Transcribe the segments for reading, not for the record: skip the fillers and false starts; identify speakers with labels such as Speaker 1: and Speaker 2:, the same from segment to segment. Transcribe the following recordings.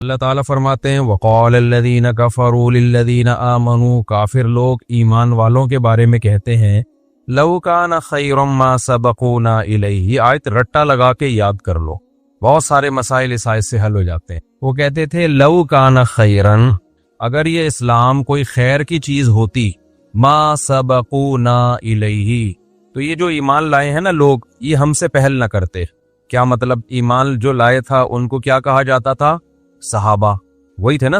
Speaker 1: اللہ تعالیٰ فرماتے ہیں وَقَالَ الَّذِينَ كَفَرُوا لِلَّذِينَ آمَنُوا، کافر لوگ ایمان والوں کے بارے میں کہتے ہیں لَوْ كَانَ خَيْرًا مَا سَبَقُونَا إِلَيْهِ، یہ آیت رٹا لگا کے یاد کر لو، بہت سارے مسائل اس آیت سے حل ہو جاتے ہیں۔ وہ کہتے تھے لَوْ كَانَ خَيْرًا، اگر یہ اسلام کوئی خیر کی چیز ہوتی، ما سبقونا الیہ، تو یہ جو ایمان لائے ہیں نا لوگ، یہ ہم سے پہل نہ کرتے۔ کیا مطلب؟ ایمان جو لائے تھا ان کو کیا کہا جاتا تھا؟ صحابہ، وہی تھے نا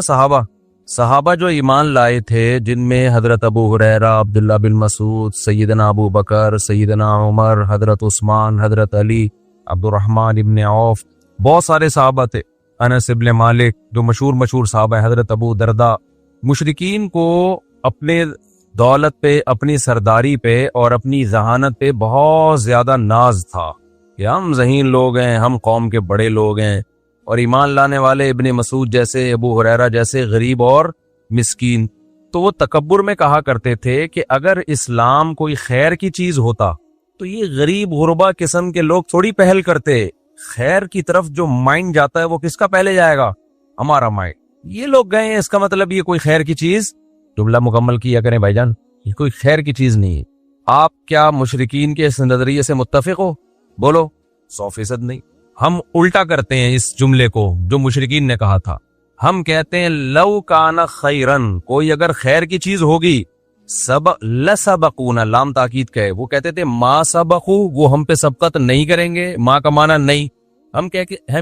Speaker 1: صحابہ جو ایمان لائے تھے، جن میں حضرت ابو ہریرہ، عبداللہ بن مسعود، سیدنا ابو بکر، سیدنا عمر، حضرت عثمان، حضرت علی، عبد الرحمن ابن عوف، بہت سارے صحابہ تھے، انس ابن مالک جو مشہور صحابہ ہیں، حضرت ابو درداء۔ مشرکین کو اپنے دولت پہ، اپنی سرداری پہ اور اپنی ذہانت پہ بہت زیادہ ناز تھا کہ ہم ذہین لوگ ہیں، ہم قوم کے بڑے لوگ ہیں، اور ایمان لانے والے ابن مسعود جیسے، ابو ہریرہ جیسے غریب اور مسکین۔ تو وہ تکبر میں کہا کرتے تھے کہ اگر اسلام کوئی خیر کی چیز ہوتا تو یہ غریب غربا قسم کے لوگ تھوڑی پہل کرتے۔ خیر کی طرف جو مائنڈ جاتا ہے وہ کس کا پہلے جائے گا؟ ہمارا مائنڈ۔ یہ لوگ گئے ہیں، اس کا مطلب یہ کوئی خیر کی چیز، جملہ مکمل کیا کریں بھائی جان، یہ کوئی خیر کی چیز نہیں ہے۔ آپ کیا مشرکین کے اس نظریے سے متفق ہو؟ بولو۔ 100% نہیں۔ ہم الٹا کرتے ہیں اس جملے کو جو مشرکین نے کہا تھا، ہم کہتے ہیں لو کان خیرن، کوئی اگر خیر کی چیز ہوگی، لسبقونا، لام تاکید کا ہے، وہ کہتے تھے ما سبقو، وہ ہم پہ سبقت نہیں کریں گے، ما کا معنی نہیں، ہم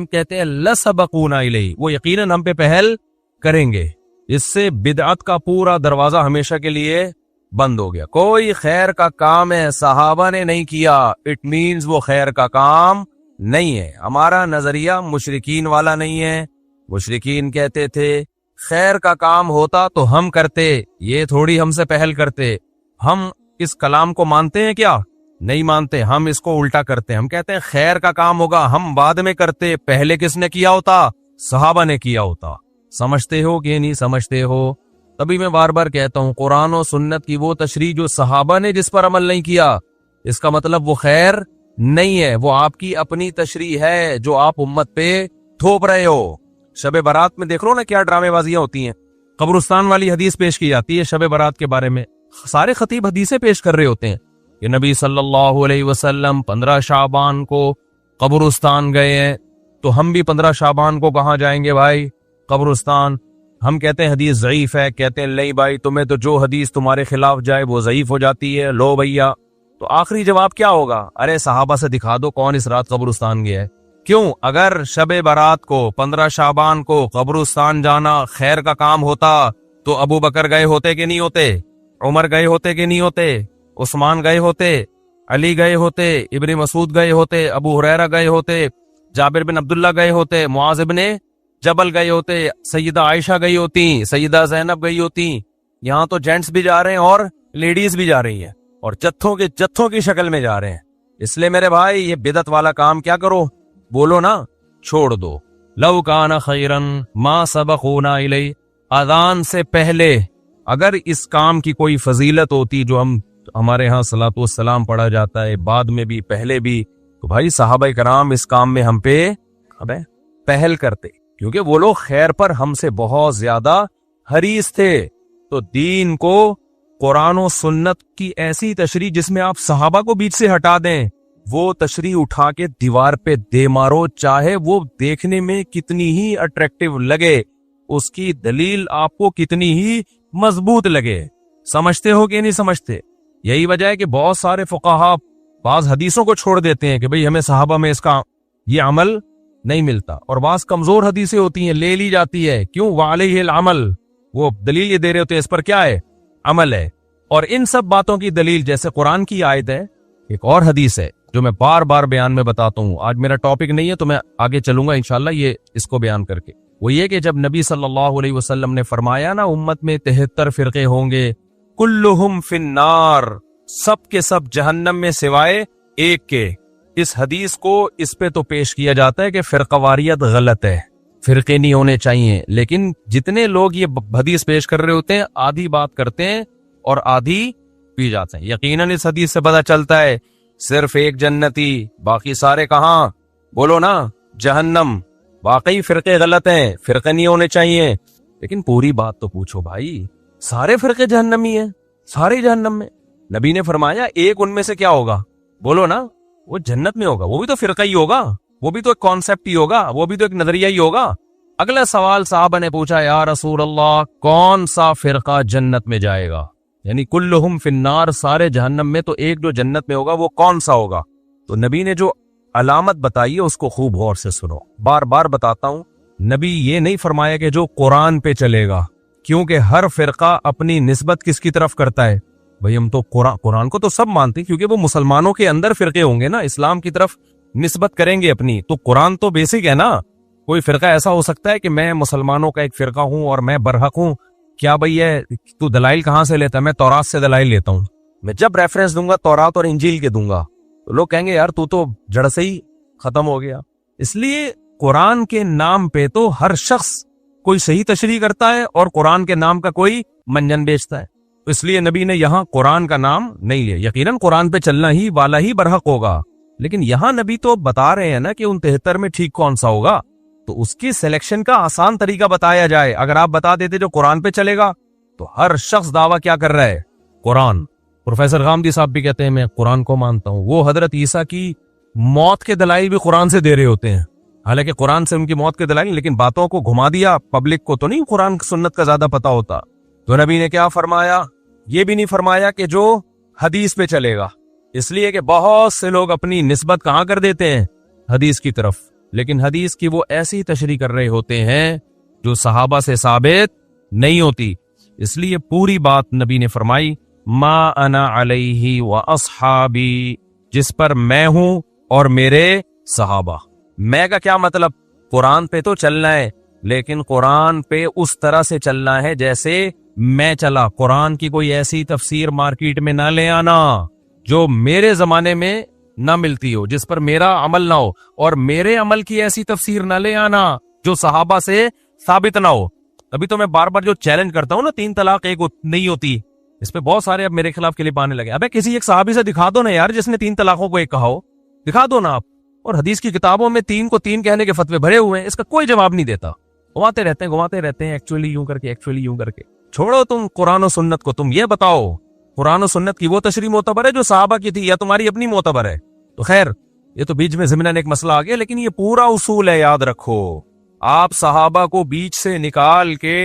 Speaker 1: کہتے ہیں لسبقونا الیہ، وہ یقیناً ہم پہ پہل کریں گے۔ اس سے بدعت کا پورا دروازہ ہمیشہ کے لیے بند ہو گیا۔ کوئی خیر کا کام ہے صحابہ نے نہیں کیا، اٹ مینز وہ خیر کا کام نہیں ہے۔ ہمارا نظریہ مشرکین والا نہیں ہے۔ مشرکین کہتے تھے خیر کا کام ہوتا تو ہم کرتے، یہ تھوڑی ہم سے پہل کرتے۔ ہم اس کلام کو مانتے ہیں کیا؟ نہیں مانتے۔ ہم اس کو الٹا کرتے ہیں، ہم کہتے ہیں خیر کا کام ہوگا ہم بعد میں کرتے، پہلے کس نے کیا ہوتا؟ صحابہ نے کیا ہوتا۔ سمجھتے ہو کہ نہیں سمجھتے ہو؟ تبھی میں بار بار کہتا ہوں قرآن و سنت کی وہ تشریح جو صحابہ نے جس پر عمل نہیں کیا، اس کا مطلب وہ خیر نہیں ہے، وہ آپ کی اپنی تشریح ہے جو آپ امت پہ تھوپ رہے ہو۔ شب برات میں دیکھ لو نا کیا ڈرامے بازیاں ہوتی ہیں، قبرستان والی حدیث پیش کی جاتی ہے شب برات کے بارے میں، سارے خطیب حدیثیں پیش کر رہے ہوتے ہیں کہ نبی صلی اللہ علیہ وسلم 15 شعبان کو قبرستان گئے ہیں، تو ہم بھی 15 شعبان کو کہاں جائیں گے بھائی؟ قبرستان۔ ہم کہتے ہیں حدیث ضعیف ہے، کہتے ہیں نہیں بھائی تمہیں تو جو حدیث تمہارے خلاف جائے وہ ضعیف ہو جاتی ہے، لو بھیا۔ تو آخری جواب کیا ہوگا؟ ارے صحابہ سے دکھا دو کون اس رات قبرستان گیا ہے۔ کیوں؟ اگر شب برات کو 15 شعبان کو قبرستان جانا خیر کا کام ہوتا تو ابو بکر گئے ہوتے کہ نہیں ہوتے؟ عمر گئے ہوتے کہ نہیں ہوتے؟ عثمان گئے ہوتے؟ علی گئے ہوتے؟ ابن مسعود گئے ہوتے؟ ابو ہریرہ گئے ہوتے؟ جابر بن عبداللہ گئے ہوتے؟ معاذ بن جبل گئے ہوتے؟ سیدہ عائشہ گئی ہوتی؟ سیدہ زینب گئی ہوتی؟ یہاں تو جینٹس بھی جا رہے ہیں اور لیڈیز بھی جا رہی ہیں، اور جتھوں کی شکل میں جا رہے ہیں۔ اس لیے میرے بھائی یہ بدعت والا کام کیا کرو؟ بولو نا، چھوڑ دو۔ لو کان خیرن ما سبقونا الیہ، اذان سے پہلے اگر اس کام کی کوئی فضیلت ہوتی جو ہمارے ہاں صلاۃ والسلام پڑھا جاتا ہے، بعد میں بھی پہلے بھی، تو بھائی صحابہ کرام اس کام میں ہم پہ پہل کرتے، کیونکہ وہ لوگ خیر پر ہم سے بہت زیادہ حریص تھے۔ تو دین کو قرآن و سنت کی ایسی تشریح جس میں آپ صحابہ کو بیچ سے ہٹا دیں، وہ تشریح اٹھا کے دیوار پہ دے مارو، چاہے وہ دیکھنے میں کتنی ہی اٹریکٹیو لگے، اس کی دلیل آپ کو کتنی ہی مضبوط لگے۔ سمجھتے ہو کہ نہیں سمجھتے؟ یہی وجہ ہے کہ بہت سارے فقہا بعض حدیثوں کو چھوڑ دیتے ہیں کہ بھئی ہمیں صحابہ میں اس کا یہ عمل نہیں ملتا، اور بعض کمزور حدیثیں ہوتی ہیں لے لی جاتی ہے، کیوں؟ وعلیہ العمل، وہ دلیل یہ دے رہے ہوتے ہیں اس پر کیا ہے؟ عمل ہے۔ اور ان سب باتوں کی دلیل جیسے قرآن کی آیت ہے، ایک اور حدیث ہے جو میں بار بار بیان میں بتاتا ہوں، آج میرا ٹاپک نہیں ہے تو میں آگے چلوں گا انشاءاللہ یہ اس کو بیان کر کے، وہ یہ کہ جب نبی صلی اللہ علیہ وسلم نے فرمایا نا امت میں 73 فرقے ہوں گے، کلہم فی النار، سب کے سب جہنم میں سوائے ایک کے، اس حدیث کو اس پہ تو پیش کیا جاتا ہے کہ فرقہ واریت غلط ہے، فرقے نہیں ہونے چاہیے، لیکن جتنے لوگ یہ حدیث پیش کر رہے ہوتے ہیں آدھی بات کرتے ہیں اور آدھی پی جاتے ہیں۔ یقیناً اس حدیث سے پتہ چلتا ہے صرف ایک جنتی، باقی سارے کہاں؟ بولو نا، جہنم۔ واقعی فرقے غلط ہیں، فرقے نہیں ہونے چاہیے، لیکن پوری بات تو پوچھو بھائی، سارے فرقے جہنمی ہیں، سارے جہنم میں؟ نبی نے فرمایا ایک ان میں سے کیا ہوگا، بولو نا، وہ جنت میں ہوگا، وہ بھی تو فرقہ ہی ہوگا، وہ بھی تو ایک کانسیپٹ ہی ہوگا، وہ بھی تو ایک نظریہ ہی ہوگا۔ اگلا سوال صحابہ نے پوچھا، یا رسول اللہ کون سا فرقہ جنت میں جائے گا؟ یعنی کلہم فی النار، سارے جہنم میں، تو ایک جو جنت میں ہوگا وہ کون سا ہوگا؟ تو نبی نے جو علامت بتائی ہے اس کو خوب غور سے سنو، بار بار بتاتا ہوں، نبی یہ نہیں فرمایا کہ جو قرآن پہ چلے گا، کیونکہ ہر فرقہ اپنی نسبت کس کی طرف کرتا ہے؟ بھئی ہم تو قرآن کو تو سب مانتے ہیں، کیونکہ وہ مسلمانوں کے اندر فرقے ہوں گے نا، اسلام کی طرف نسبت کریں گے اپنی، تو قرآن تو بیسک ہے نا۔ کوئی فرقہ ایسا ہو سکتا ہے کہ میں مسلمانوں کا ایک فرقہ ہوں اور میں برحق ہوں؟ کیا بھئی ہے تو دلائل کہاں سے لیتا ہے؟ میں تورات سے دلائل لیتا ہوں، میں جب ریفرنس دوں گا تورات اور انجیل کے دوں گا تو لوگ کہیں گے یار تو جڑ سے ہی ختم ہو گیا۔ اس لیے قرآن کے نام پہ تو ہر شخص کوئی صحیح تشریح کرتا ہے اور قرآن کے نام کا کوئی منجن بیچتا ہے، تو اس لیے نبی نے یہاں قرآن کا نام نہیں لیا۔ یقیناً قرآن پہ چلنا ہی والا ہی برحق ہوگا، لیکن یہاں نبی تو بتا رہے ہیں نا کہ ان 73 میں ٹھیک کون سا ہوگا، تو اس کی سلیکشن کا آسان طریقہ بتایا جائے۔ اگر آپ بتا دیتے جو قرآن پہ چلے گا تو ہر شخص دعویٰ کیا کر رہا ہے؟ قرآن۔ پروفیسر غامدی صاحب بھی کہتے ہیں میں قرآن کو مانتا ہوں، وہ حضرت عیسیٰ کی موت کے دلائل بھی قرآن سے دے رہے ہوتے ہیں، حالانکہ قرآن سے ان کی موت کے دلائل، لیکن باتوں کو گھما دیا، پبلک کو تو نہیں قرآن سنت کا زیادہ پتا ہوتا۔ تو نبی نے کیا فرمایا؟ یہ بھی نہیں فرمایا کہ جو حدیث پہ چلے گا، اس لیے کہ بہت سے لوگ اپنی نسبت کہاں کر دیتے ہیں؟ حدیث کی طرف، لیکن حدیث کی وہ ایسی تشریح کر رہے ہوتے ہیں جو صحابہ سے ثابت نہیں ہوتی۔ اس لیے پوری بات نبی نے فرمائی، ما انا علیہ و اصحابی، جس پر میں ہوں اور میرے صحابہ۔ میں کا کیا مطلب؟ قرآن پہ تو چلنا ہے، لیکن قرآن پہ اس طرح سے چلنا ہے جیسے میں چلا۔ قرآن کی کوئی ایسی تفسیر مارکیٹ میں نہ لے آنا جو میرے زمانے میں نہ ملتی ہو، جس پر میرا عمل نہ ہو، اور میرے عمل کی ایسی تفسیر نہ لے آنا جو صحابہ سے ثابت نہ ہو۔ ابھی تو میں بار بار جو چیلنج کرتا ہوں نا، 3 طلاق ایک نہیں ہوتی، اس پہ بہت سارے اب میرے خلاف کلپ آنے لگے۔ ابے کسی ایک صحابی سے دکھا دو نا یار جس نے 3 طلاقوں کو ایک کہا ہو، دکھا دو نا آپ۔ اور حدیث کی کتابوں میں 3 کو 3 کہنے کے فتوے بھرے ہوئے ہیں، اس کا کوئی جواب نہیں دیتا، گھماتے رہتے ہیں ایکچولی یوں کر کے، ایکچولی یوں کر کے۔ چھوڑو تم قرآن و سنت کو، تم یہ بتاؤ قرآن و سنت کی وہ تشریح معتبر ہے جو صحابہ کی تھی، یا تمہاری اپنی معتبر ہے؟ تو خیر یہ تو بیچ میں ضمناً ایک مسئلہ آ گیا، لیکن یہ پورا اصول ہے، یاد رکھو۔ آپ صحابہ کو بیچ سے نکال کے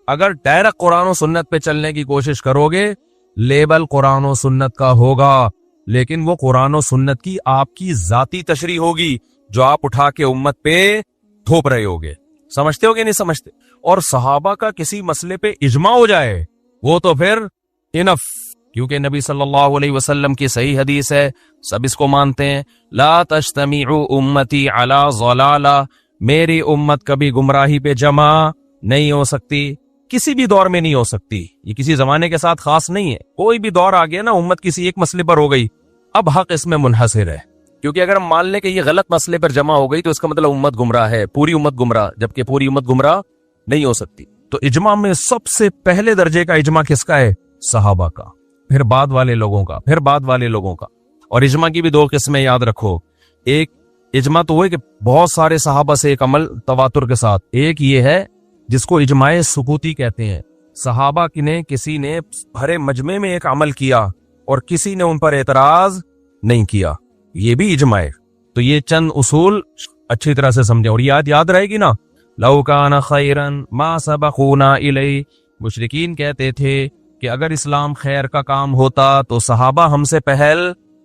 Speaker 1: اگر ڈائریکٹ قرآن و سنت پہ چلنے کی کوشش کرو گے، لیبل قرآن و سنت کا ہوگا، لیکن وہ قرآن و سنت کی آپ کی ذاتی تشریح ہوگی جو آپ اٹھا کے امت پہ تھوپ رہے ہوگے۔ سمجھتے ہو کہ نہیں سمجھتے؟ اور صحابہ کا کسی مسئلے پہ اجماع ہو جائے وہ تو پھر انف، کیونکہ نبی صلی اللہ علیہ وسلم کی صحیح حدیث ہے، سب اس کو مانتے ہیں، لا تجتمع امتی علی ضلالہ، میری امت کبھی گمراہی پہ جمع نہیں ہو سکتی، کسی بھی دور میں نہیں ہو سکتی۔ یہ کسی زمانے کے ساتھ خاص نہیں ہے، کوئی بھی دور آ گیا نا، امت کسی ایک مسئلے پر ہو گئی، اب حق اس میں منحصر ہے، کیونکہ اگر ہم مان لیں کہ یہ غلط مسئلے پر جمع ہو گئی تو اس کا مطلب امت گمراہ ہے، پوری امت گمراہ، جبکہ پوری امت گمراہ نہیں ہو سکتی۔ تو اجماع میں سب سے پہلے درجے کا اجماع کس کا ہے؟ صحابہ کا، پھر بعد والے لوگوں کا، پھر بعد والے لوگوں کا۔ اور اجماع کی بھی 2 قسمیں یاد رکھو، ایک اجماع تو وہ کہ بہت سارے صحابہ سے ایک عمل تواتر کے ساتھ، ایک یہ ہے جس کو اجماع سکوتی کہتے ہیں، صحابہ نے کسی نے بھرے مجمع میں ایک عمل کیا اور کسی نے ان پر اعتراض نہیں کیا، یہ بھی اجماع ہے۔ تو یہ چند اصول اچھی طرح سے سمجھیں اور یاد رہے گی نا۔ لو کان خیرا ما سبقونا الیہ، مشرکین کہتے تھے کہ اگر اسلام خیر کا کام ہوتا تو صحابہ ہم سے پہل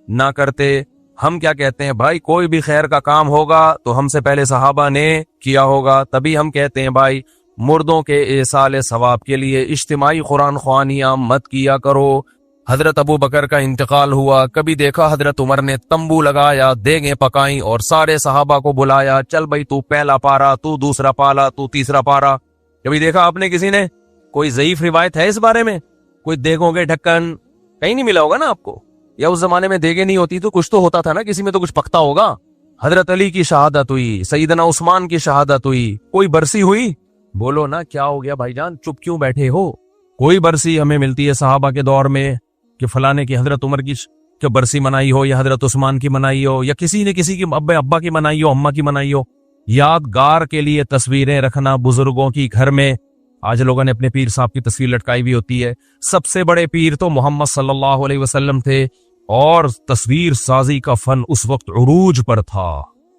Speaker 1: نہ کرتے۔ ہم کیا کہتے ہیں بھائی، کوئی بھی خیر کا کام ہوگا تو ہم سے پہلے صحابہ نے کیا ہوگا، تبھی ہم کہتے ہیں بھائی مردوں کے ایصال ثواب کے لیے اجتماعی قرآن خوانیاں مت کیا کرو۔ حضرت ابو بکر کا انتقال ہوا، کبھی دیکھا حضرت عمر نے تمبو لگایا، دیگیں پکائیں اور سارے صحابہ کو بلایا، چل بھائی تو پہلا پارا، تو دوسرا پالا، تو تیسرا پارا۔ کبھی دیکھا آپ نے کسی نے؟ کوئی ضعیف روایت ہے اس بارے میں؟ کوئی دیگوں کے ڈھکن کہیں نہیں ملا ہوگا نا آپ کو، یا اس زمانے میں دیگیں نہیں ہوتی تو کچھ تو ہوتا تھا نا، کسی میں تو کچھ پکتا ہوگا۔ حضرت علی کی شہادت ہوئی، سیدنا عثمان کی شہادت ہوئی، کوئی برسی ہوئی؟ بولو نا کیا ہو گیا بھائی جان، چپ کیوں بیٹھے ہو؟ کوئی برسی ہمیں ملتی ہے صحابہ کے دور میں کہ فلانے کی حضرت عمر کی برسی منائی ہو، یا حضرت عثمان کی منائی ہو، یا کسی نے کسی کی ابا کی منائی ہو، اماں کی منائی ہو؟ یادگار کے لیے تصویریں رکھنا بزرگوں کی گھر میں. آج لوگوں نے اپنے پیر صاحب کی تصویر لٹکائی ہوئی ہوتی ہے. سب سے بڑے پیر تو محمد صلی اللہ علیہ وسلم تھے اور تصویر سازی کا فن اس وقت عروج پر تھا.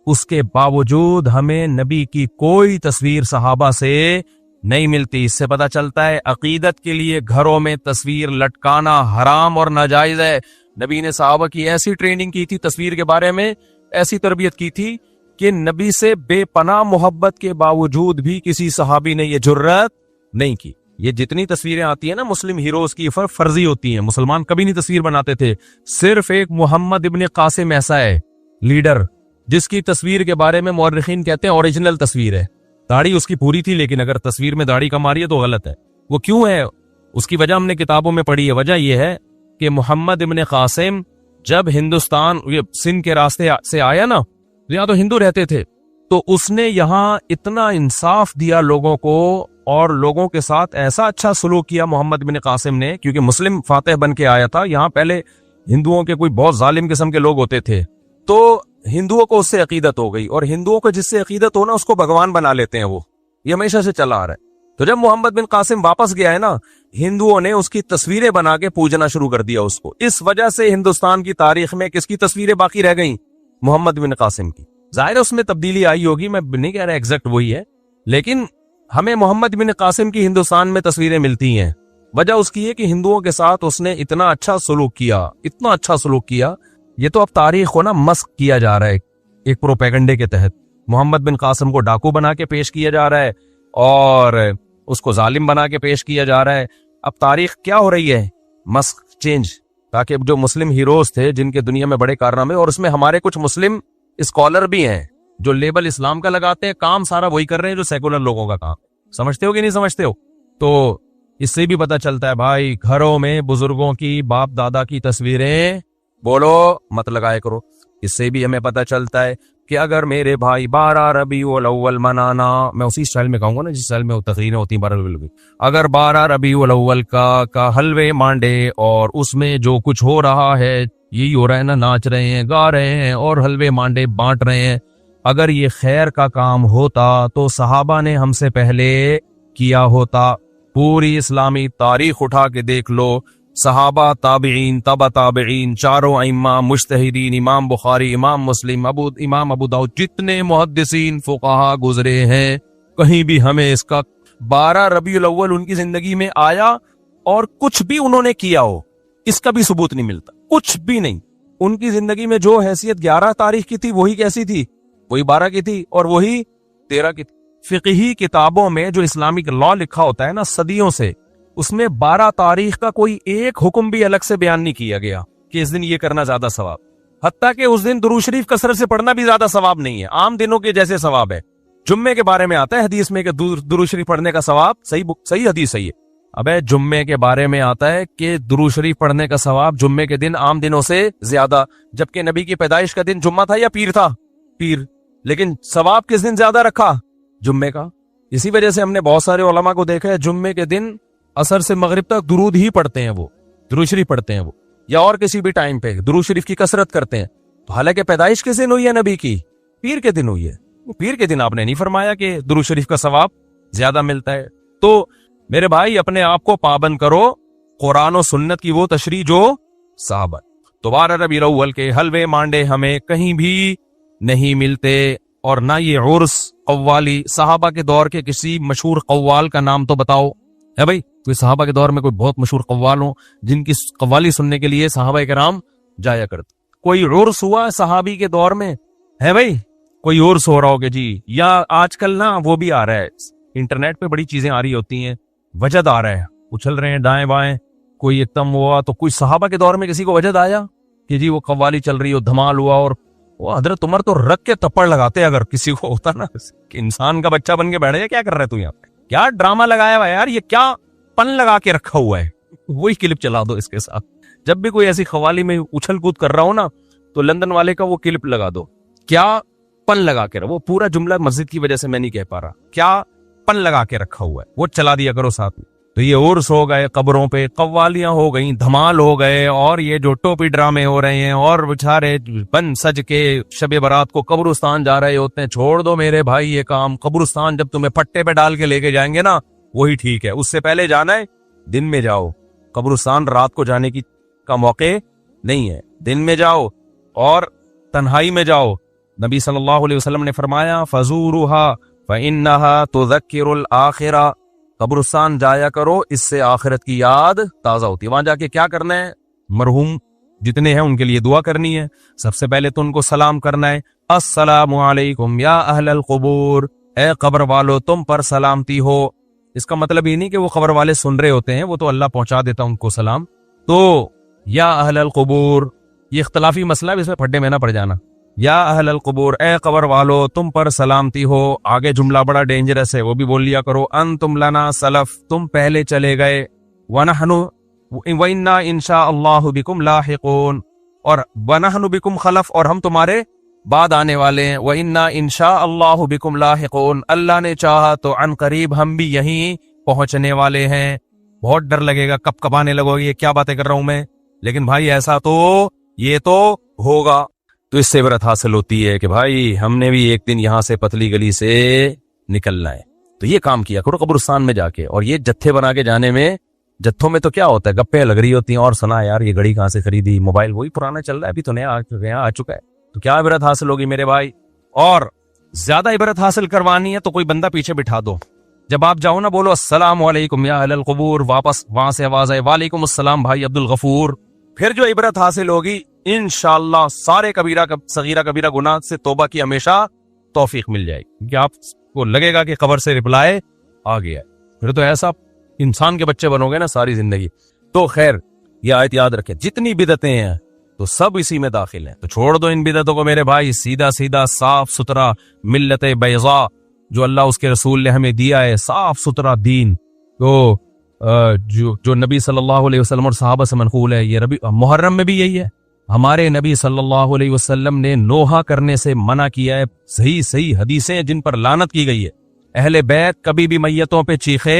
Speaker 1: اس کے باوجود ہمیں نبی کی کوئی تصویر صحابہ سے نہیں ملتی. اس سے پتہ چلتا ہے عقیدت کے لیے گھروں میں تصویر لٹکانا حرام اور ناجائز ہے. نبی نے صحابہ کی ایسی ٹریننگ کی تھی تصویر کے بارے میں, ایسی تربیت کی تھی کہ نبی سے بے پناہ محبت کے باوجود بھی کسی صحابی نے یہ جرات نہیں کی. یہ جتنی تصویریں آتی ہیں نا مسلم ہیروز کی فرضی ہوتی ہیں, مسلمان کبھی نہیں تصویر بناتے تھے. صرف ایک محمد ابن قاسم ایسا ہے لیڈر جس کی تصویر کے بارے میں مورخین کہتے ہیں اوریجنل تصویر ہے. داڑھی اس کی پوری تھی لیکن اگر تصویر میں داڑھی کم آ رہی ہے تو غلط ہے. وہ کیوں ہے اس کی وجہ ہم نے کتابوں میں پڑھی ہے. وجہ یہ ہے کہ محمد ابن قاسم جب ہندوستان سندھ کے راستے سے آیا نا, یہاں تو ہندو رہتے تھے, تو اس نے یہاں اتنا انصاف دیا لوگوں کو اور لوگوں کے ساتھ ایسا اچھا سلوک کیا محمد بن قاسم نے, کیونکہ مسلم فاتح بن کے آیا تھا. یہاں پہلے ہندوؤں کے کوئی بہت ظالم قسم کے لوگ ہوتے تھے, تو ہندوؤں کو اس سے عقیدت ہو گئی, اور ہندوؤں کو جس سے عقیدت ہونا اس کو بھگوان بنا لیتے ہیں. وہ یہ ہمیشہ سے چلا آ رہا ہے. تو جب محمد بن قاسم واپس گیا ہے نا, ہندوؤں نے اس کی تصویریں بنا کے پوجنا شروع کر دیا اس کو. اس وجہ سے ہندوستان کی تاریخ میں کس کی تصویریں باقی رہ گئیں؟ محمد بن قاسم کی. ظاہر ہے اس میں تبدیلی آئی ہوگی, میں نہیں کہہ رہا ایگزیکٹ وہی ہے, لیکن ہمیں محمد بن قاسم کی ہندوستان میں تصویریں ملتی ہیں. وجہ اس کی ہے کہ ہندوؤں کے ساتھ اس نے اتنا اچھا سلوک کیا, اتنا اچھا سلوک کیا. یہ تو اب تاریخ کو نا مسخ کیا جا رہا ہے ایک پروپیگنڈے کے تحت. محمد بن قاسم کو ڈاکو بنا کے پیش کیا جا رہا ہے اور اس کو ظالم بنا کے پیش کیا جا رہا ہے. اب تاریخ کیا ہو رہی ہے؟ مسخ, چینج, تاکہ جو مسلم ہیروز تھے جن کے دنیا میں بڑے کارنامے, اور اس میں ہمارے کچھ مسلم اسکالر بھی ہیں جو لیبل اسلام کا لگاتے ہیں, کام سارا وہی کر رہے ہیں جو سیکولر لوگوں کا کام. سمجھتے ہو کہ نہیں سمجھتے ہو؟ تو اس سے بھی پتہ چلتا ہے بھائی گھروں میں بزرگوں کی باپ دادا کی تصویریں بولو مت لگائے کرو. اس سے بھی ہمیں پتہ چلتا ہے کہ اگر میرے بھائی 12 ربیع الاول منانا, میں اسی اسٹائل میں کہوں گا نا جس اسٹائل میں تقریریں ہوتی ہیں 12 ربیع الاول, اگر 12 ربیع الاول کا حلوے مانڈے اور اس میں جو کچھ ہو رہا ہے یہی ہو رہا ہے نا, ناچ رہے ہیں, گا رہے ہیں اور حلوے مانڈے بانٹ رہے ہیں, اگر یہ خیر کا کام ہوتا تو صحابہ نے ہم سے پہلے کیا ہوتا. پوری اسلامی تاریخ اٹھا کے دیکھ لو, صحابہ, تابعین, تبع تابعین, چاروں ائمہ, مجتہدین, امام بخاری, امام مسلم, امام ابو داؤد, جتنے محدثین فقہا گزرے ہیں, کہیں بھی ہمیں اس کا 12 ربیع الاول ان کی زندگی میں آیا اور کچھ بھی انہوں نے کیا ہو اس کا بھی ثبوت نہیں ملتا. کچھ بھی نہیں. ان کی زندگی میں جو حیثیت 11 تاریخ کی تھی وہی کیسی تھی؟ وہی 12 کی تھی اور وہی 13 کی تھی. فقہی کتابوں میں جو اسلامک لا لکھا ہوتا ہے نا صدیوں سے, اس میں 12 تاریخ کا کوئی ایک حکم بھی الگ سے بیان نہیں کیا گیا کہ اس دن یہ کرنا زیادہ ثواب. حتیٰ کہ اس دن درود شریف کثرت سے پڑھنا بھی زیادہ ثواب نہیں ہے, عام دنوں کے جیسے ثواب ہے. جمعے کے بارے میں آتا ہے حدیث میں کہ درود شریف پڑھنے کا ثواب, صحیح حدیث صحیح ہے. ابے جمعے کے بارے میں آتا ہے کہ درود شریف پڑھنے کا ثواب جمعے کے دن عام دنوں سے زیادہ, جبکہ نبی کی پیدائش کا دن جمعہ تھا یا پیر تھا؟ پیر. لیکن ثواب کس دن زیادہ رکھا؟ جمعے کا. اسی وجہ سے ہم نے بہت سارے علماء کو دیکھا ہے جمعے کے دن عصر سے مغرب تک درود ہی پڑھتے ہیں, وہ درود شریف پڑھتے ہیں وہ, یا اور کسی بھی ٹائم پہ درود شریف کی کثرت کرتے ہیں. تو حالانکہ پیدائش کس دن ہوئی ہے نبی کی؟ پیر کے دن ہوئی ہے. پیر کے دن آپ نے نہیں فرمایا کہ درود شریف کا ثواب زیادہ ملتا ہے. تو میرے بھائی اپنے آپ کو پابند کرو قرآن و سنت کی وہ تشریح جو صحابہ. تو 12 ربیع الاول کے حلوے مانڈے ہمیں کہیں بھی نہیں ملتے, اور نہ یہ عرس قوالی. صحابہ کے دور کے کسی مشہور قوال کا نام تو بتاؤ ہے بھائی, کوئی صحابہ کے دور میں کوئی بہت مشہور قوال ہوں جن کی قوالی سننے کے لیے صحابہ کرام جایا کرتے. کوئی عرس ہوا صحابی کے دور میں ہے بھئی؟ کوئی عرس ہو رہا ہوگا جی, یا آج کل نا وہ بھی آ رہا ہے انٹرنیٹ پہ بڑی چیزیں آ رہی ہوتی ہیں, وجد آ رہا ہے, اچھل رہے ہیں دائیں بائیں, کوئی ایک دم ہوا. تو کوئی صحابہ کے دور میں کسی کو وجد آیا کہ جی وہ قوالی چل رہی ہو, دھمال ہوا, اور وہ حضرت عمر تو رکھ کے تپڑ لگاتے اگر کسی کو ہوتا نا کہ انسان کا بچہ بن کے بیٹھ جائے, کیا کر رہے تو یہاں پہ, کیا ڈرامہ لگایا ہوا ہے یار, یہ کیا پن لگا کے رکھا ہوا ہے. وہی کلپ چلا دو اس کے ساتھ. جب بھی کوئی ایسی قوالی میں اچھل کود کر رہا ہو نا تو لندن والے کا وہ کلپ لگا دو, کیا پن لگا کے رہا. وہ پورا جملہ مسجد کی وجہ سے میں نہیں کہہ پا رہا, کیا پن لگا کے رکھا ہوا ہے وہ چلا دیا کرو ساتھ میں. تو یہ عرس ہو گئے قبروں پہ، قوالیاں ہو گئیں، دھمال ہو گئے، اور یہ جو ٹوپی ڈرامے ہو رہے ہیں، اور بچارے بن سج کے شب برات کو قبرستان جا رہے ہوتے ہیں. چھوڑ دو میرے بھائی یہ کام. قبرستان جب تمہیں پٹے پہ ڈال کے لے کے جائیں گے نا وہی ٹھیک ہے. اس سے پہلے جانا ہے دن میں جاؤ. قبرستان رات کو جانے کا موقع نہیں ہے، دن میں جاؤ اور تنہائی میں جاؤ. نبی صلی اللہ علیہ وسلم نے فرمایا فزورها فإنها تذکر الآخرہ، قبرستان جایا کرو، اس سے آخرت کی یاد تازہ ہوتی ہے. وہاں جا کے کیا کرنا ہے؟ مرحوم جتنے ہیں ان کے لیے دعا کرنی ہے. سب سے پہلے تو ان کو سلام کرنا ہے، السلام علیکم یا اہل القبور، اے قبر والو تم پر سلامتی ہو. اس کا مطلب یہ نہیں کہ وہ قبر والے سن رہے ہوتے ہیں، وہ تو اللہ پہنچا دیتا ان کو سلام. تو یا اہل القبور یہ اختلافی مسئلہ ہے، اس میں پھڈے میں نہ پڑ جانا. یا اہل القبور، اے قبر والو تم پر سلامتی ہو. آگے جملہ بڑا ڈینجرس ہے، وہ بھی بول لیا کرو، انتم لنا سلف، تم پہلے چلے گئے، ونحن وإنا انشاء اللہ بکم لاحقون، اور ونحن بکم خلف، اور ہم تمہارے بعد آنے والے ہیں. وإنا انشاء اللہ بکم لاحقون، اللہ نے چاہا تو عن قریب ہم بھی یہیں پہنچنے والے ہیں. بہت ڈر لگے گا، کب کب آنے لگو گے، یہ کیا باتیں کر رہا ہوں میں، لیکن بھائی ایسا تو یہ تو ہوگا. تو اس سے عبرت حاصل ہوتی ہے کہ بھائی ہم نے بھی ایک دن یہاں سے پتلی گلی سے نکلنا ہے. تو یہ کام کیا کرو قبرستان میں جا کے. اور یہ جتھے بنا کے جانے میں، جتھوں میں تو کیا ہوتا ہے، گپیں لگ رہی ہوتی ہیں، اور سنا یار یہ گھڑی کہاں سے خریدی، موبائل وہی پرانا چل رہا ہے، ابھی تو نیا آ چکا ہے. تو کیا عبرت حاصل ہوگی میرے بھائی. اور زیادہ عبرت حاصل کروانی ہے تو کوئی بندہ پیچھے بٹھا دو. جب آپ جاؤ نا بولو السلام علیکم یا اہل القبور، واپس وہاں سے آواز آئے وعلیکم السلام بھائی عبد الغفور. پھر جو عبرت حاصل ہوگی انشاءاللہ سارے صغیرہ کبیرہ گناہ سے توبہ کی ہمیشہ توفیق مل جائے گی، کہ آپ کو لگے گا کہ قبر سے رپلائے آ گیا. پھر تو ایسا انسان کے بچے بنو گے نا ساری زندگی. تو خیر یہ آیت یاد رکھیں، جتنی بدعتیں ہیں تو سب اسی میں داخل ہیں. تو چھوڑ دو ان بدعتوں کو میرے بھائی. سیدھا سیدھا صاف ستھرا ملت بیضاء جو اللہ اس کے رسول نے ہمیں دیا ہے، صاف ستھرا دین، تو جو نبی صلی اللہ علیہ وسلم اور صحابہ سے منقول ہے. یہ محرم میں بھی یہی ہے. ہمارے نبی صلی اللہ علیہ وسلم نے نوحہ کرنے سے منع کیا ہے. صحیح حدیثیں جن پر لعنت کی گئی ہے. اہل بیت کبھی بھی میتوں پہ چیخے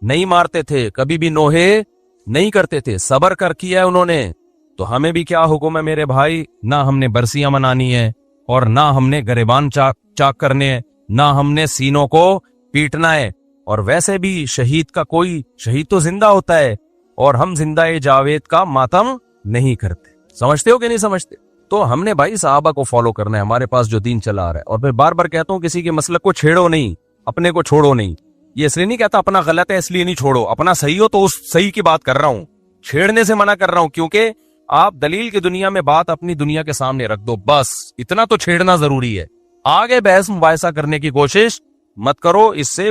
Speaker 1: نہیں مارتے تھے، کبھی بھی نوحے نہیں کرتے تھے، صبر کر کیا ہے انہوں نے. تو ہمیں بھی کیا حکم ہے میرے بھائی؟ نہ ہم نے برسیاں منانی ہے، اور نہ ہم نے گریبان چاک کرنے ہیں، نہ ہم نے سینوں کو پیٹنا ہے. اور ویسے بھی شہید تو زندہ ہوتا ہے، اور ہم زندہ جاوید کا ماتم نہیں کرتے. سمجھتے ہو کہ نہیں سمجھتے؟ تو ہم نے بھائی صحابہ کو فالو کرنا ہے، ہمارے پاس جو دین چلا آ رہا ہے. اور میں بار بار کہتا ہوں کسی کے مسلک کو چھیڑو نہیں، اپنے کو چھوڑو نہیں. یہ اس لیے نہیں کہتا اپنا غلط ہے اس لیے نہیں چھوڑو، اپنا صحیح ہو تو اس صحیح کی بات کر رہا ہوں، چھیڑنے سے منع کر رہا ہوں. کیونکہ آپ دلیل کی دنیا میں بات اپنی دنیا کے سامنے رکھ دو، بس اتنا تو چھیڑنا ضروری ہے. آگے بحث مباحثہ کرنے کی کوشش مت کرو، اس سے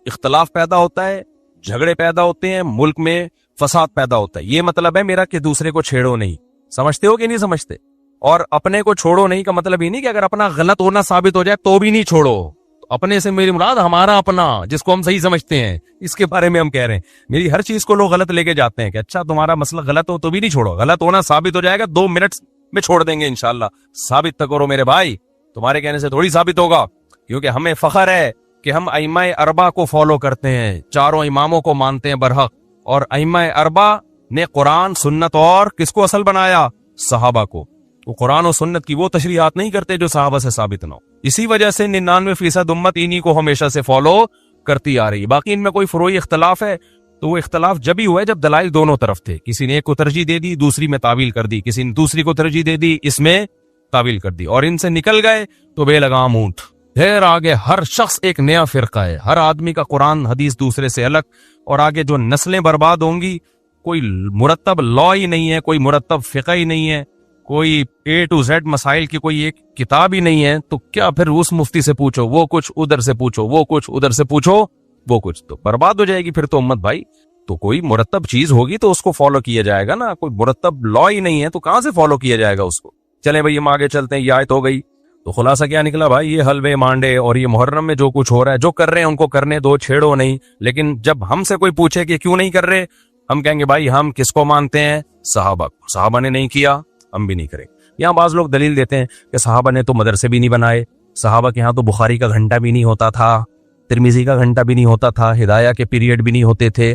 Speaker 1: اختلاف پیدا ہوتا ہے، جھگڑے پیدا ہوتے ہیں، ملک میں فساد پیدا ہوتا ہے. یہ مطلب ہے میرا کہ دوسرے کو چھیڑو نہیں. سمجھتے ہو کہ نہیں سمجھتے؟ اور اپنے کو چھوڑو نہیں کا مطلب یہ نہیں کہ اگر اپنا غلط ہونا ثابت ہو جائے تو بھی نہیں چھوڑو. اپنے سے میری مراد ہمارا اپنا، جس کو ہم صحیح سمجھتے ہیں، اس کے بارے میں ہم کہہ رہے ہیں. میری ہر چیز کو لوگ غلط لے کے جاتے ہیں کہ اچھا تمہارا مسئلہ غلط ہو تو بھی نہیں چھوڑو. غلط ہونا ثابت ہو جائے گا 2 منٹ میں چھوڑ دیں گے انشاءاللہ. ثابت تک کرو میرے بھائی، تمہارے کہنے سے تھوڑی ثابت ہوگا. کیونکہ ہمیں فخر ہے کہ ہم ائمہ اربعہ کو فالو کرتے ہیں، چاروں اماموں کو مانتے ہیں برحق. اور ائمہ اربعہ نے قرآن، سنت اور کس کو اصل بنایا؟ صحابہ کو. وہ قرآن و سنت کی وہ تشریحات نہیں کرتے جو صحابہ سے ثابت نہ ہو. اسی وجہ سے 99% امت انہی کو ہمیشہ سے فالو کرتی آ رہی. باقی ان میں کوئی فروعی اختلاف ہے تو وہ اختلاف جب ہی ہوا ہے جب دلائل دونوں طرف تھے. کسی نے ایک کو ترجیح دے دی، دوسری میں تعویل کر دی، کسی نے دوسری کو ترجیح دے دی، اس میں تعویل کر دی، اور ان سے نکل گئے تو بے لگام اونٹ. پھر آگے ہر شخص ایک نیا فرقہ ہے، ہر آدمی کا قرآن حدیث دوسرے سے الگ. اور آگے جو نسلیں برباد ہوں گی، کوئی مرتب لا ہی نہیں ہے، کوئی مرتب فقہ ہی نہیں ہے، کوئی A to Z مسائل کی کوئی ایک کتاب ہی نہیں ہے. تو کیا پھر اس مفتی سے پوچھو وہ کچھ، ادھر سے پوچھو وہ کچھ، ادھر سے پوچھو وہ کچھ، تو برباد ہو جائے گی پھر تو امت بھائی. تو کوئی مرتب چیز ہوگی تو اس کو فالو کیا جائے گا نا. کوئی مرتب لا ہی نہیں ہے تو کہاں سے فالو کیا جائے گا اس کو. چلیں بھائی ہم آگے چلتے ہیں. یہ آیت ہو گئی. تو خلاصہ کیا نکلا بھائی؟ یہ حلوے مانڈے اور یہ محرم میں جو کچھ ہو رہا ہے، جو کر رہے ہیں ان کو کرنے دو، چھیڑو نہیں. لیکن جب ہم سے کوئی پوچھے کہ کیوں نہیں کر رہے، ہم کہیں گے بھائی ہم کس کو مانتے ہیں؟ صحابہ کو. صحابہ نے نہیں کیا، ہم بھی نہیں کریں. یہاں بعض لوگ دلیل دیتے ہیں کہ صحابہ نے تو مدرسے بھی نہیں بنائے، صحابہ کے ہاں تو بخاری کا گھنٹہ بھی نہیں ہوتا تھا، ترمذی کا گھنٹہ بھی نہیں ہوتا تھا، ہدایہ کے پیریڈ بھی نہیں ہوتے تھے.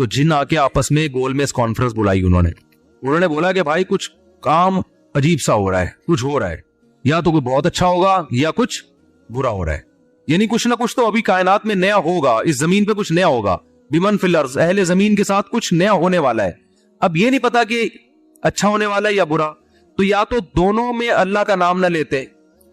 Speaker 2: تو جن آ کے آپس میں گول میں کانفرنس بلائی انہوں نے بولا کہ بھائی کچھ کام عجیب سا ہو رہا ہے, کچھ ہو رہا ہے, یا تو کوئی بہت اچھا ہوگا یا کچھ برا ہو رہا ہے, یعنی کچھ نہ کچھ تو ابھی کائنات میں نیا ہوگا, اس زمین پہ کچھ نیا ہوگا, بمن فی الارض, اہل زمین کے ساتھ کچھ نیا ہونے والا ہے. اب یہ نہیں پتا کہ اچھا ہونے والا ہے یا برا, تو یا تو دونوں میں اللہ کا نام نہ لیتے,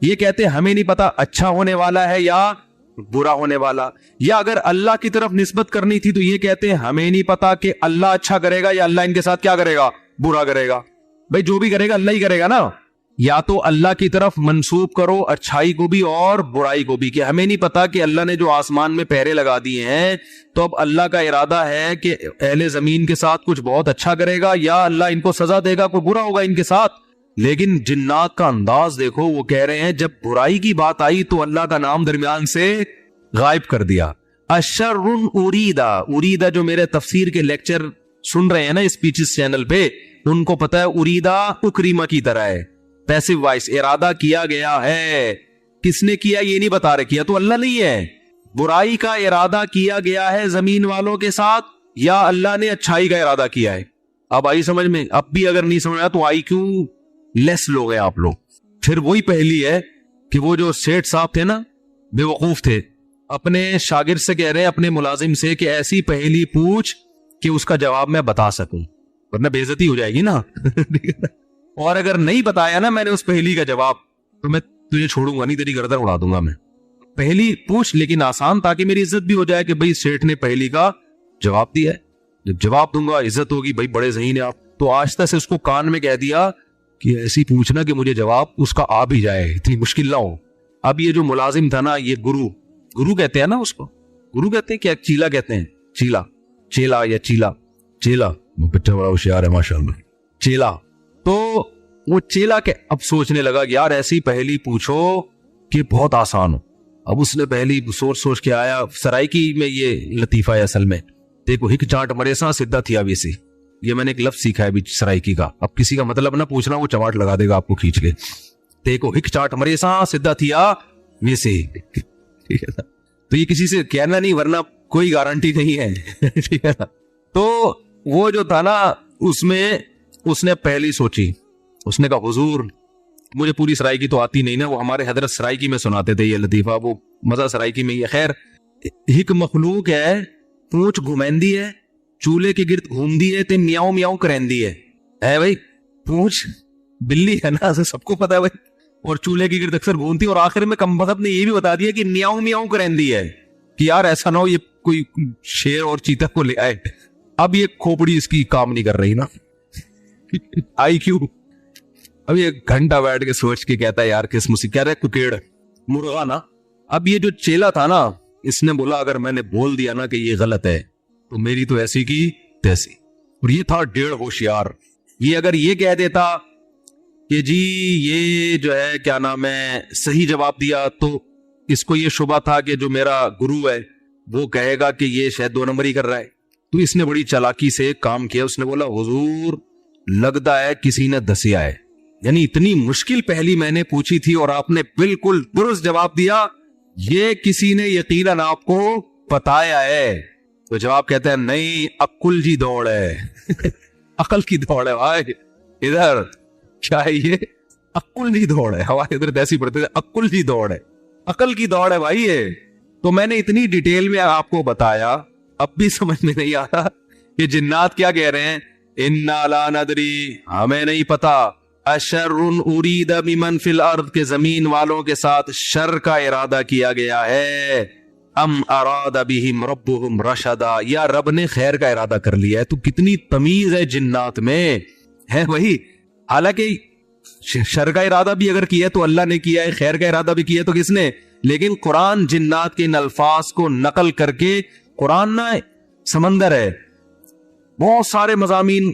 Speaker 2: یہ کہتے ہمیں نہیں پتا اچھا ہونے والا ہے یا برا ہونے والا, یا اگر اللہ کی طرف نسبت کرنی تھی تو یہ کہتے ہمیں نہیں پتا کہ اللہ اچھا کرے گا یا اللہ ان کے ساتھ کیا کرے گا, برا کرے گا. بھائی جو بھی کرے گا اللہ ہی کرے گا نا, یا تو اللہ کی طرف منسوب کرو اچھائی کو بھی اور برائی کو بھی, کہ ہمیں نہیں پتا کہ اللہ نے جو آسمان میں پہرے لگا دیے ہیں تو اب اللہ کا ارادہ ہے کہ اہل زمین کے ساتھ کچھ بہت اچھا کرے گا یا اللہ ان کو سزا دے گا, کوئی برا ہوگا ان کے ساتھ. لیکن جنات کا انداز دیکھو, وہ کہہ رہے ہیں جب برائی کی بات آئی تو اللہ کا نام درمیان سے غائب کر دیا. اشر اریدا, اریدا جو میرے تفسیر کے لیکچر سن رہے ہیں نا اسپیچز چینل پہ, ان کو پتا ہے اریدا اکریما کی طرح ہے, پیسو وائس, ارادہ کیا گیا ہے. کس نے کیا یہ نہیں بتا رہے, کیا تو اللہ نہیں ہے. برائی کا ارادہ کیا گیا ہے زمین والوں کے ساتھ یا اللہ نے اچھائی کا ارادہ کیا ہے. اب آئی سمجھ میں؟ اب بھی اگر نہیں سمجھ آیا تو آئی کیوں لیس لوگ ہیں آپ لوگ. پھر وہی پہلی ہے کہ وہ جو سیٹھ صاحب تھے نا, بے وقوف تھے, اپنے شاگرد سے کہہ رہے ہیں, اپنے ملازم سے, کہ ایسی پہلی پوچھ کہ اس کا جواب میں بتا سکوں, ورنہ بے عزتی ہو جائے گی نا. اور اگر نہیں بتایا نا میں نے اس پہلی کا جواب تو میں تجھے چھوڑوں گا نہیں, تیری گردن اڑا دوں گا میں. پہلی پوچھ لیکن آسان, تاکہ میری عزت بھی ہو جائے کہ بھائی سیٹھ نے پہلی کا جواب دیا ہے, جب جواب دوں گا عزت ہوگی, بھائی بڑے ذہین ہیں آپ. تو آہستہ سے اس کو کان میں کہہ دیا کہ ایسی پوچھنا کہ مجھے جواب اس کا آ بھی جائے, اتنی مشکل نہ ہو. اب یہ جو ملازم تھا نا, یہ گرو کہتے ہیں نا اس کو, گرو کہتے ہیں کیا چیلا کہتے ہیں, چیلا یا چیلا بچہ بڑا ہوشیار ہے ماشاءاللہ, چیلا. تو وہ چیلا کے اب سوچنے لگا کہ یار ایسی پہلی پوچھو کہ بہت آسان ہو. اب اس نے پہلی سوچ کے آیا, سرائکی میں یہ لطیفہ ہے اصل میں, دیکھو ہک چانٹ مرے سا سدھا تھیا ویسی, یہ میں نے ایک لفظ سیکھا ہے ابھی سرائکی کا. اب کسی کا مطلب نہ پوچھنا, وہ چماٹ لگا دے گا آپ کو کھینچ کے. دیکھو ہک چانٹ مرے سا سدھا تھیا ویسی, ٹھیک ہے. تو یہ کسی سے کہنا نہیں, ورنہ کوئی گارنٹی نہیں ہے, ٹھیک ہے. تو وہ جو تھا نا, اس نے پہلی سوچی, اس نے کہا حضور مجھے پوری سرائکی تو آتی نہیں نا, وہ ہمارے حضرت سرائکی میں سناتے تھے یہ لطیفہ, وہ مزہ سرائکی میں. یہ خیر ہک مخلوق ہے, پونچھ گھمیندی ہے, چولہے کے گرد گھومدی ہے, تے میاؤں میاؤں کرندی ہے بھائی. پونچھ بلی ہے نا, سب کو پتا ہے بھائی, اور چولہے کے گرد اکثر گھومتی, اور آخر میں کم مذہب نے یہ بھی بتا دیا کہ میاؤں میاؤں کرندی ہے, کہ یار ایسا نہ ہو یہ کوئی شیر اور چیتا کو لے آئے. اب یہ کھوپڑی اس کی کام نہیں کر رہی نا, آئی کیوں. اب یہ گھنٹہ بیٹھ کے سوچ کے کہتا ہے یار کس مصیبت, کہہ رہے ککیڑ مرغا نا. اب یہ جو چیلا تھا نا, اس نے بولا اگر میں نے بول دیا نا کہ یہ غلط ہے تو میری تو ایسی کی تیسی. اور یہ تھا ڈیڑھ ہوشیار. یہ اگر یہ کہہ دیتا کہ جی یہ جو ہے کیا نام ہے صحیح جواب دیا, تو اس کو یہ شبہ تھا کہ جو میرا گرو ہے وہ کہے گا کہ یہ شاید 2 نمبر ہی کر رہا ہے. تو اس نے بڑی چالاکی سے کام کیا, اس نے بولا حضور لگتا ہے کسی نے دسیا ہے, یعنی اتنی مشکل پہلی میں نے پوچھی تھی اور آپ نے بالکل درست جواب دیا, یہ کسی نے یقیناً آپ کو بتایا ہے. تو جواب کہتا ہے نہیں, عقل جی دوڑ ہے, عقل کی دوڑ ہے بھائی. ادھر کیا ہے یہ عقل جی دوڑ ہے, ہمارے ادھر ایسی پڑھتے تھے عقل جی دوڑ ہے, عقل کی دوڑ ہے بھائی یہ. تو میں نے اتنی ڈیٹیل میں آپ کو بتایا, اب بھی سمجھ میں نہیں آتا یہ جنات کیا کہہ رہے ہیں. انا لا ندری, ہمیں نہیں پتا, اشر ارید بمن فی الارض, کے زمین والوں کے ساتھ شر کا ارادہ کیا گیا ہے, ام اراد بہم ربہم رشدا, یا رب نے خیر کا ارادہ کر لیا ہے. تو کتنی تمیز ہے جنات میں, ہے وہی. حالانکہ شر کا ارادہ بھی اگر کیا تو اللہ نے کیا ہے, خیر کا ارادہ بھی کیا تو کس نے. لیکن قرآن جنات کے ان الفاظ کو نقل کر کے, قرآن نہ سمندر ہے, بہت سارے مضامین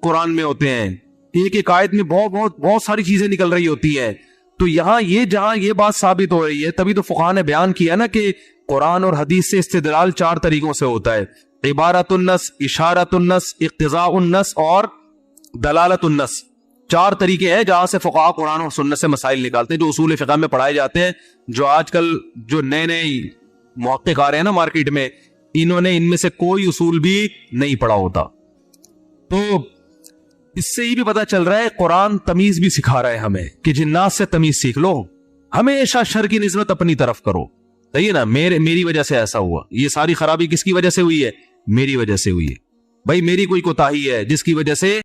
Speaker 2: قرآن میں ہوتے ہیں, ایک ایک آیت میں بہت ساری چیزیں نکل رہی ہوتی ہیں. تو یہاں یہ جہاں یہ بات ثابت ہو رہی ہے, تبھی تو فقہاء نے بیان کیا نا کہ قرآن اور حدیث سے استدلال 4 طریقوں سے ہوتا ہے. عبارت النص, اشارت النص, اقتضاء النص اور دلالت النص. 4 طریقے ہیں جہاں سے فقہاء قرآن اور سنت سے مسائل نکالتے ہیں, جو اصول فقہ میں پڑھائے جاتے ہیں. جو آج کل جو نئے محقق آ رہے ہیں نا مارکیٹ میں, انہوں نے ان میں سے کوئی اصول بھی نہیں پڑھا ہوتا. تو اس سے یہ بھی پتا چل رہا ہے قرآن تمیز بھی سکھا رہا ہے ہمیں کہ جنات سے تمیز سیکھ لو, ہمیشہ شر کی نسبت اپنی طرف کرو. صحیح ہے نا, میری وجہ سے ایسا ہوا, یہ ساری خرابی کس کی وجہ سے ہوئی ہے؟ میری وجہ سے ہوئی ہے. بھائی میری کوئی کوتاہی ہے جس کی وجہ سے